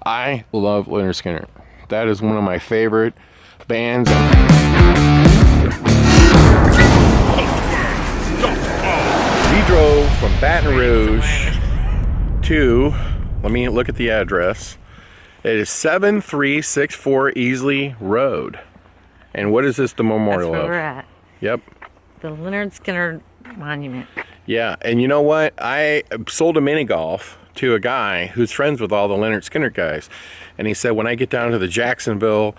I love Lynyrd Skynyrd. That is one of my favorite bands. We drove from Baton Rouge to, let me look at the address. It is 7364 Easley Road. And what is this the memorial That's where of? we're at. Yep. The Lynyrd Skynyrd Monument. Yeah, and you know what? I sold a mini golf to a guy who's friends with all the Lynyrd Skynyrd guys. And he said, when I get down to the Jacksonville,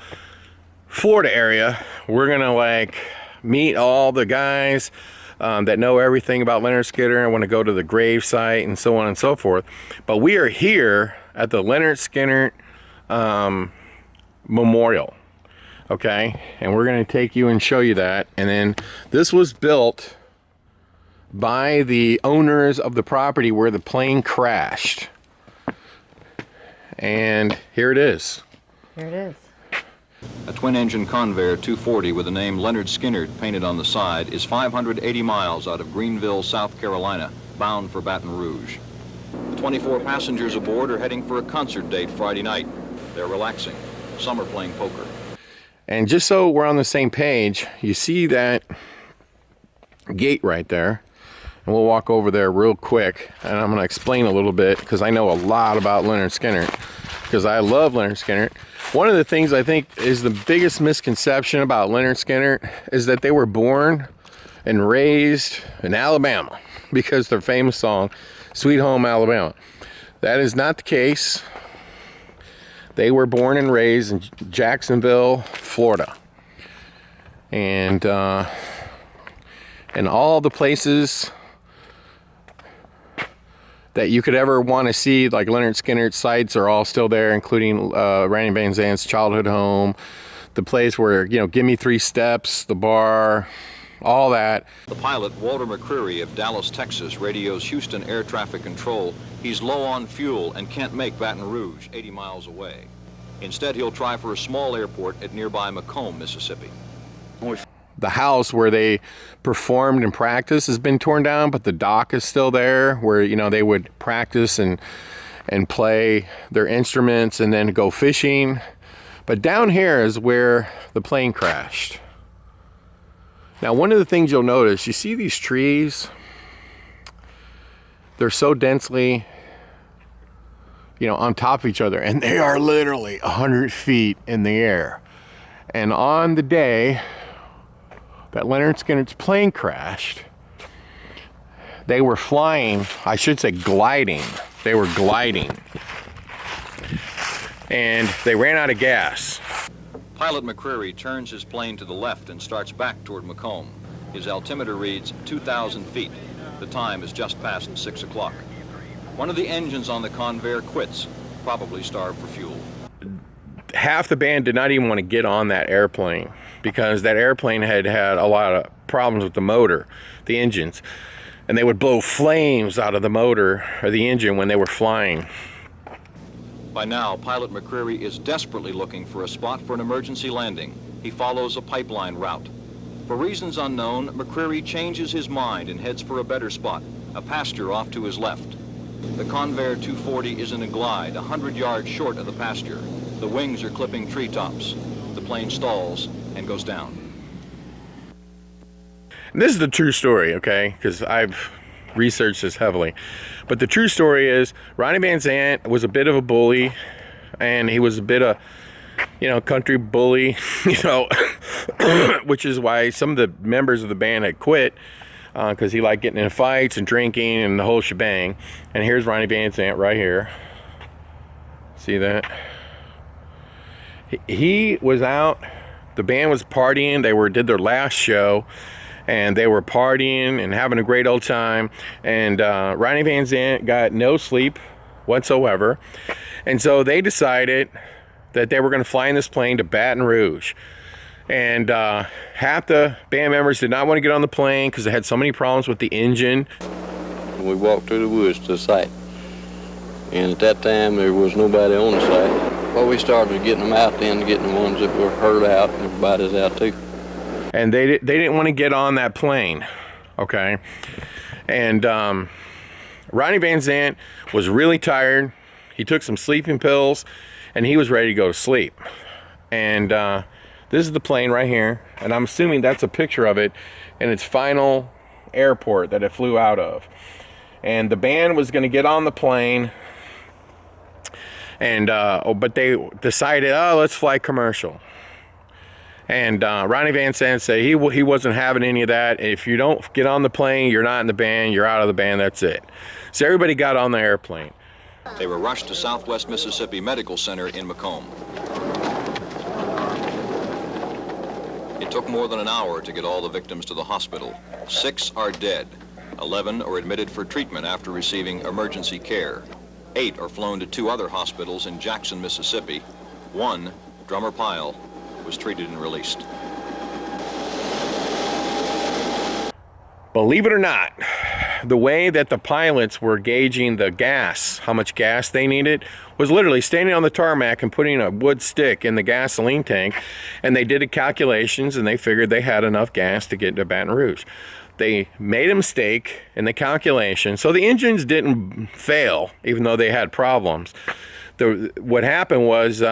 Florida area, we're gonna like meet all the guys that know everything about Lynyrd Skynyrd. I want to go to the grave site and so on and so forth. But we are here at the Lynyrd Skynyrd Memorial. Okay, and we're going to take you and show you that. And then this was built by the owners of the property where the plane crashed. And here it is. Here it is. A twin-engine Convair 240 with the name Lynyrd Skynyrd painted on the side is 580 miles out of Greenville, South Carolina, bound for Baton Rouge. The 24 passengers aboard are heading for a concert date Friday night. They're relaxing. Some are playing poker. And just so we're on the same page, you see that gate right there. And we'll walk over there real quick. And I'm going to explain a little bit because I know a lot about Lynyrd Skynyrd. Because I love Lynyrd Skynyrd. One of the things I think is the biggest misconception about Lynyrd Skynyrd is that they were born and raised in Alabama. Because their famous song, Sweet Home Alabama. That is not the case. They were born and raised in Jacksonville, Florida. And all the places that you could ever want to see, like Lynyrd Skynyrd sites, are all still there, including Randy Van Zant's childhood home, the place where, you know, Give Me 3 Steps, the bar, all that. The pilot, Walter McCreary of Dallas, Texas, radios Houston Air Traffic Control. He's low on fuel and can't make Baton Rouge, 80 miles away. Instead, he'll try for a small airport at nearby Macomb, Mississippi. The house where they performed and practiced has been torn down, but the dock is still there where, you know, they would practice and play their instruments and then go fishing. But down here is where the plane crashed. Now, one of the things you'll notice, you see these trees? They're so densely, you know, on top of each other, and they are literally 100 feet in the air. And on the day that Lynyrd Skynyrd's plane crashed, they were flying, I should say gliding. They were gliding. And they ran out of gas. Pilot McCreary turns his plane to the left and starts back toward Macomb. His altimeter reads 2,000 feet. The time is just past 6 o'clock. One of the engines on the Convair quits, probably starved for fuel. Half the band did not even want to get on that airplane because that airplane had a lot of problems with the motor, the engines. And they would blow flames out of the motor or the engine when they were flying. By now, pilot McCreary is desperately looking for a spot for an emergency landing. He follows a pipeline route. For reasons unknown, McCreary changes his mind and heads for a better spot, a pasture off to his left. The Convair 240 is in a glide, 100 yards short of the pasture. The wings are clipping treetops. The plane stalls and goes down. This is the true story, okay? Because I've researched this heavily. But the true story is Ronnie Van Zant was a bit of a bully, and he was a bit of, you know, country bully, you know, which is why some of the members of the band had quit, because he liked getting in fights and drinking and the whole shebang. And here's Ronnie Van Zant right here. See that? He was out. The band was partying. They did their last show, and they were partying and having a great old time. And Ronnie Van Zant got no sleep whatsoever. And so they decided that they were going to fly in this plane to Baton Rouge. And half the band members did not want to get on the plane because they had so many problems with the engine. We walked through the woods to the site. And at that time, there was nobody on the site. Well, we started getting them out then, getting the ones that were hurt out, and everybody's out too. And they didn't want to get on that plane, okay? And Ronnie Van Zant was really tired. He took some sleeping pills, and he was ready to go to sleep. And this is the plane right here, and I'm assuming that's a picture of it in its final airport that it flew out of. And the band was going to get on the plane, and but they decided, oh, let's fly commercial. And Ronnie Van Zant said he wasn't having any of that. If you don't get on the plane, you're not in the band, you're out of the band, that's it. So everybody got on the airplane. They were rushed to Southwest Mississippi Medical Center in Macomb. It took more than an hour to get all the victims to the hospital. 6 are dead. 11 are admitted for treatment after receiving emergency care. 8 are flown to 2 other hospitals in Jackson, Mississippi. 1, drummer Pyle, was treated and released. Believe it or not, the way that the pilots were gauging the gas, how much gas they needed, was literally standing on the tarmac and putting a wood stick in the gasoline tank, and they did the calculations, and they figured they had enough gas to get to Baton Rouge. They made a mistake in the calculation, so the engines didn't fail, even though they had problems. What happened was,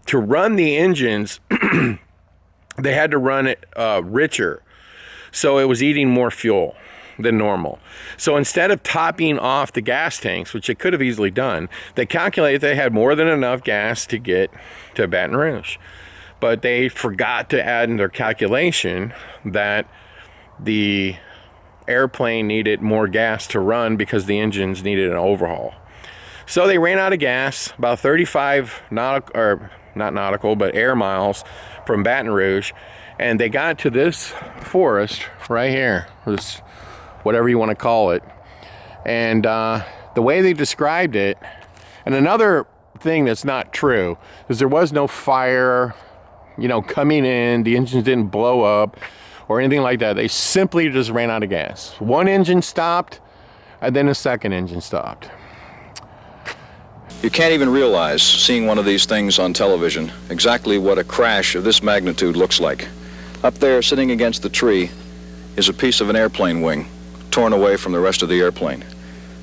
to run the engines, they had to run it richer. So it was eating more fuel than normal. So instead of topping off the gas tanks, which it could have easily done, they calculated they had more than enough gas to get to Baton Rouge. But they forgot to add in their calculation that the airplane needed more gas to run because the engines needed an overhaul. So they ran out of gas, about 35 air miles from Baton Rouge, and they got to this forest right here, this, whatever you want to call it. And the way they described it, and another thing that's not true, is there was no fire, coming in, the engines didn't blow up or anything like that. They simply just ran out of gas. One engine stopped, and then a second engine stopped. You can't even realize, seeing one of these things on television, exactly what a crash of this magnitude looks like. Up there, sitting against the tree, is a piece of an airplane wing, torn away from the rest of the airplane.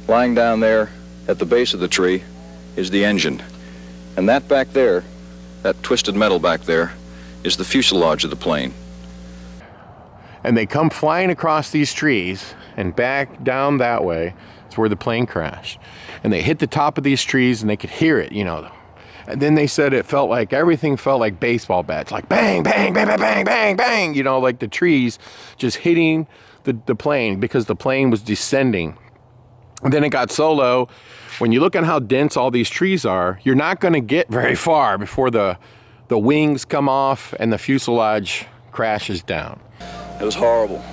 Lying down there, at the base of the tree, is the engine. And that back there, that twisted metal back there, is the fuselage of the plane. And they come flying across these trees and back down that way. It's where the plane crashed. And they hit the top of these trees and they could hear it, And then they said everything felt like baseball bats, like bang, bang, bang, bang, bang, bang, bang, like the trees just hitting the plane because the plane was descending. And then it got so low, when you look at how dense all these trees are, you're not going to get very far before the wings come off and the fuselage crashes down. It was horrible.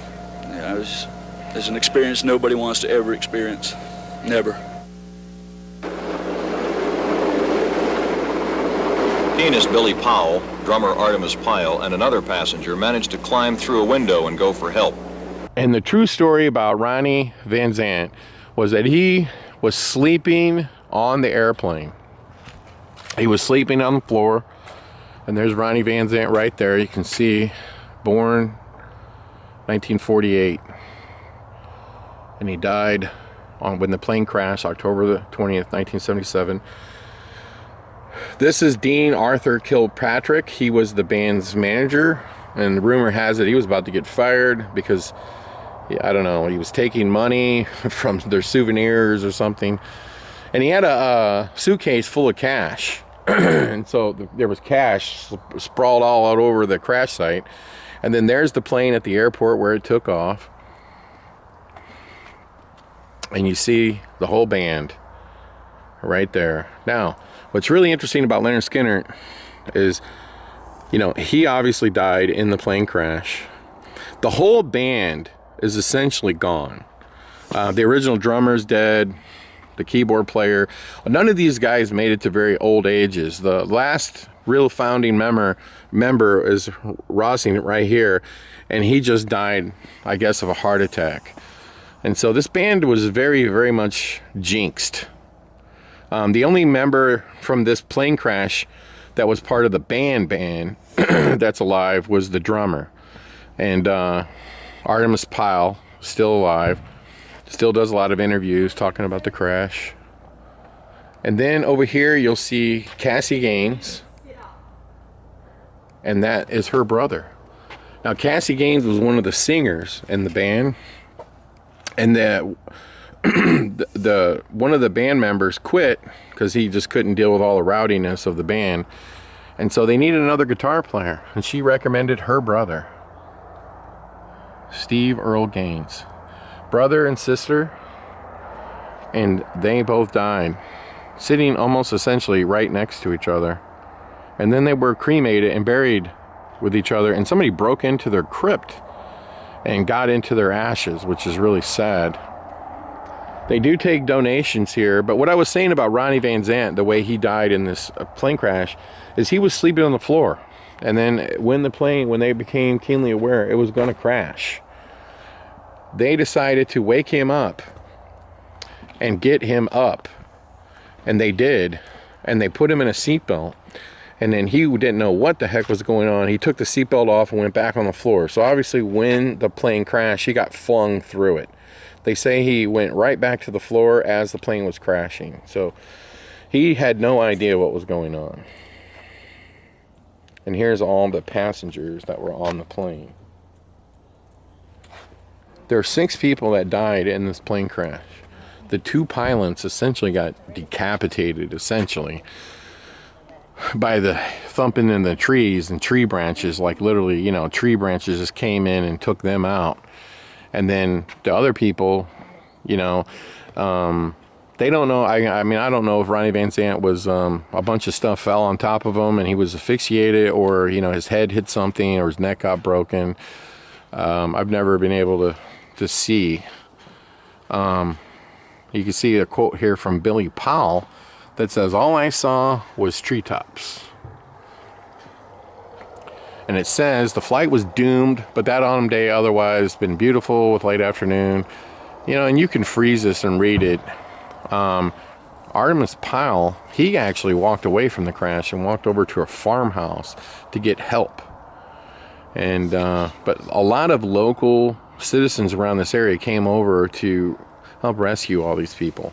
It's an experience nobody wants to ever experience. Never. Pianist Billy Powell, drummer Artemis Pyle, and another passenger managed to climb through a window and go for help. And the true story about Ronnie Van Zant was that he was sleeping on the airplane. He was sleeping on the floor, and there's Ronnie Van Zant right there. You can see, born 1948. And he died when the plane crashed, October the 20th, 1977. This is Dean Arthur Kilpatrick. He was the band's manager, and the rumor has it he was about to get fired because, I don't know, he was taking money from their souvenirs or something. And he had a suitcase full of cash. And so there was cash sprawled all out over the crash site. And then there's the plane at the airport where it took off. And you see the whole band right there. Now, what's really interesting about Lynyrd Skynyrd is, he obviously died in the plane crash. The whole band is essentially gone. The original drummer's dead, the keyboard player. None of these guys made it to very old ages. The last real founding member is Rossing right here, and he just died, I guess, of a heart attack. And so this band was very, very much jinxed. The only member from this plane crash that was part of the band that's alive was the drummer. And Artemis Pyle, still alive, still does a lot of interviews talking about the crash. And then over here you'll see Cassie Gaines, and that is her brother. Now Cassie Gaines was one of the singers in the band, and the one of the band members quit because he just couldn't deal with all the rowdiness of the band, and so they needed another guitar player, and she recommended her brother, Steve Earl Gaines. Brother and sister, and they both died sitting almost essentially right next to each other. And then they were cremated and buried with each other, and somebody broke into their crypt and got into their ashes, which is really sad. They do take donations here, but what I was saying about Ronnie Van Zant, the way he died in this plane crash, is he was sleeping on the floor, and then when they became keenly aware it was going to crash, they decided to wake him up and get him up, and they did, and they put him in a seatbelt. And then he didn't know what the heck was going on. He took the seatbelt off and went back on the floor. So obviously when the plane crashed, he got flung through it. They say he went right back to the floor as the plane was crashing. So he had no idea what was going on. And here's all the passengers that were on the plane. There are 6 people that died in this plane crash. The 2 pilots essentially got decapitated, essentially, by the thumping in the trees and tree branches. Like literally, you know, tree branches just came in and took them out. And then the other people, you know, they don't know. I mean, I don't know if Ronnie Van Zant was, a bunch of stuff fell on top of him and he was asphyxiated, or, you know, his head hit something or his neck got broken. I've never been able to see. You can see a quote here from Billy Powell that says, "All I saw was treetops." And it says the flight was doomed, but that autumn day otherwise been beautiful with late afternoon. You know, and you can freeze this and read it. Artemis Powell, he actually walked away from the crash and walked over to a farmhouse to get help. And but a lot of local citizens around this area came over to help rescue all these people.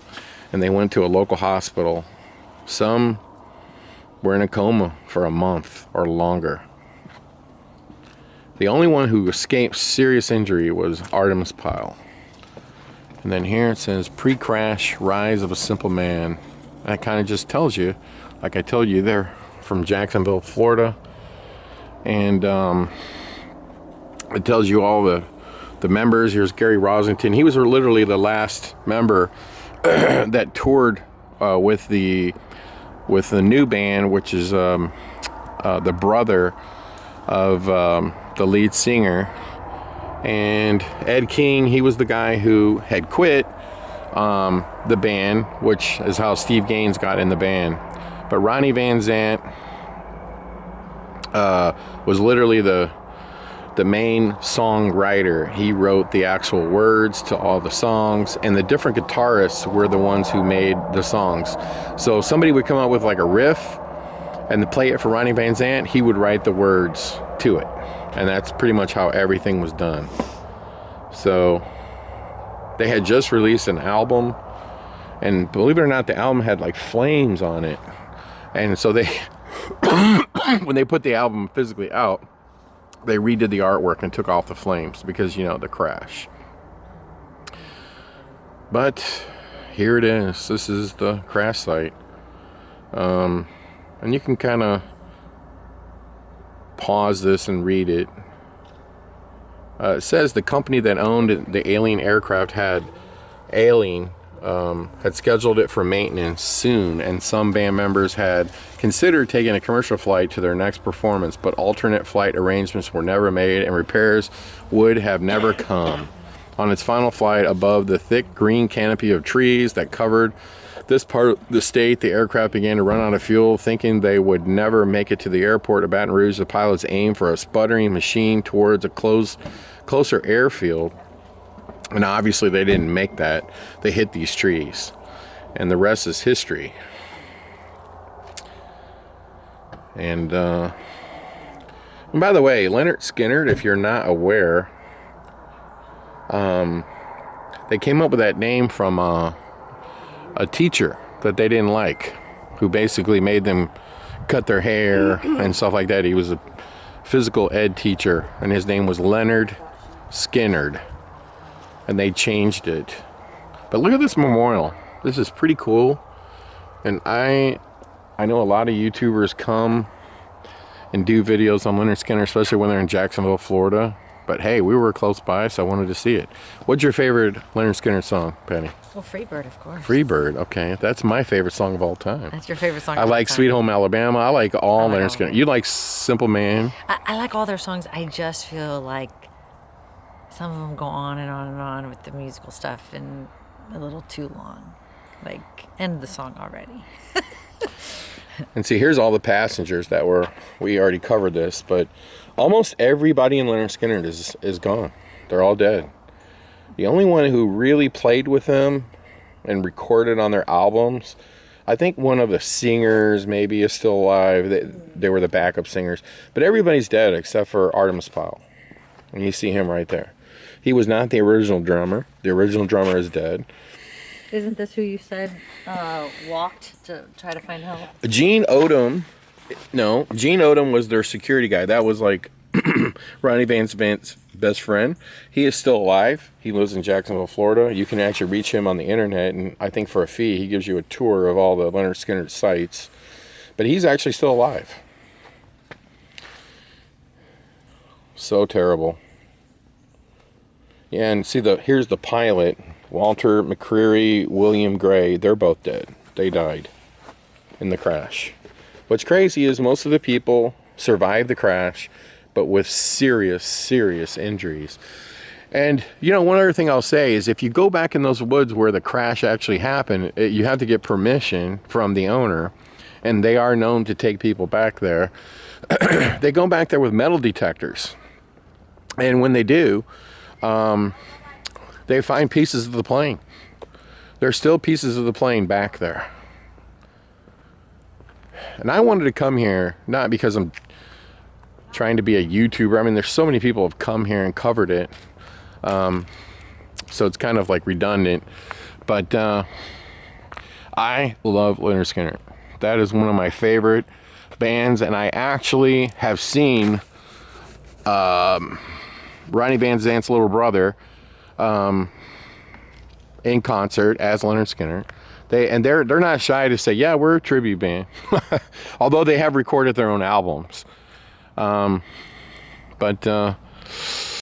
And they went to a local hospital. Some were in a coma for a month or longer. The only one who escaped serious injury was Artemis Powell. And then here it says, pre-crash rise of a simple man. That kind of just tells you, like I told you, they're from Jacksonville, Florida. And it tells you all the members. Here's Gary Rosington. He was literally the last member that toured with the new band, which is the brother of the lead singer. And Ed King, he was the guy who had quit the band, which is how Steve Gaines got in the band. But Ronnie Van Zant was literally the main songwriter. He wrote the actual words to all the songs, and the different guitarists were the ones who made the songs. So somebody would come up with like a riff and to play it for Ronnie Van Zant, he would write the words to it. And that's pretty much how everything was done. So they had just released an album, and believe it or not, the album had like flames on it. And so they when they put the album physically out, they redid the artwork and took off the flames because, you know, the crash. But here it is. This is the crash site. And you can kind of pause this and read it. It says the company that owned the alien aircraft had scheduled it for maintenance soon, and some band members had considered taking a commercial flight to their next performance, but alternate flight arrangements were never made and repairs would have never come. On its final flight above the thick green canopy of trees that covered this part of the state, the aircraft began to run out of fuel. Thinking they would never make it to the airport of Baton Rouge, the pilots aimed for a sputtering machine towards a closer airfield. And obviously they didn't make that. They hit these trees. And the rest is history. And by the way, Lynyrd Skynyrd, if you're not aware, they came up with that name from a teacher that they didn't like, who basically made them cut their hair and stuff like that. He was a physical ed teacher, and his name was Lynyrd Skynyrd, and they changed it. But look at this memorial. This is pretty cool, and I know a lot of YouTubers come and do videos on Lynyrd Skynyrd, especially when they're in Jacksonville, Florida. But hey, we were close by, so I wanted to see it. What's your favorite Lynyrd Skynyrd song, Penny? Well, Freebird, of course. Freebird, okay. That's my favorite song of all time. That's your favorite song. I of all like time. Sweet Home Alabama. I like all I like Lynyrd all Skynyrd. of them. You like Simple Man? I like all their songs. I just feel like some of them go on and on and on with the musical stuff and a little too long. Like, end the song already. And see, here's all the passengers that we already covered this, but almost everybody in Lynyrd Skynyrd is gone. They're all dead. The only one who really played with them and recorded on their albums, I think one of the singers maybe is still alive. They were the backup singers. But everybody's dead except for Artemis Powell. And you see him right there. He was not the original drummer. The original drummer is dead. Isn't this who you said walked to try to find help? Gene Odom was their security guy. That was like Ronnie Van Zant's best friend. He is still alive. He lives in Jacksonville, Florida. You can actually reach him on the internet, and I think for a fee, he gives you a tour of all the Lynyrd Skynyrd sites. But he's actually still alive. So terrible. Yeah, and see, here's the pilot, Walter McCreary, William Gray. They're both dead. They died in the crash. What's crazy is most of the people survived the crash, but with serious, serious injuries. And, one other thing I'll say is if you go back in those woods where the crash actually happened, you have to get permission from the owner, and they are known to take people back there. They go back there with metal detectors. And when they do, they find pieces of the plane. There's still pieces of the plane back there. And I wanted to come here, not because I'm trying to be a YouTuber. I mean, there's so many people have come here and covered it. So it's kind of like redundant. But I love Lynyrd Skynyrd. That is one of my favorite bands. And I actually have seen Ronnie Van Zant's little brother in concert as Lynyrd Skynyrd. They're not shy to say, yeah, we're a tribute band. Although they have recorded their own albums. But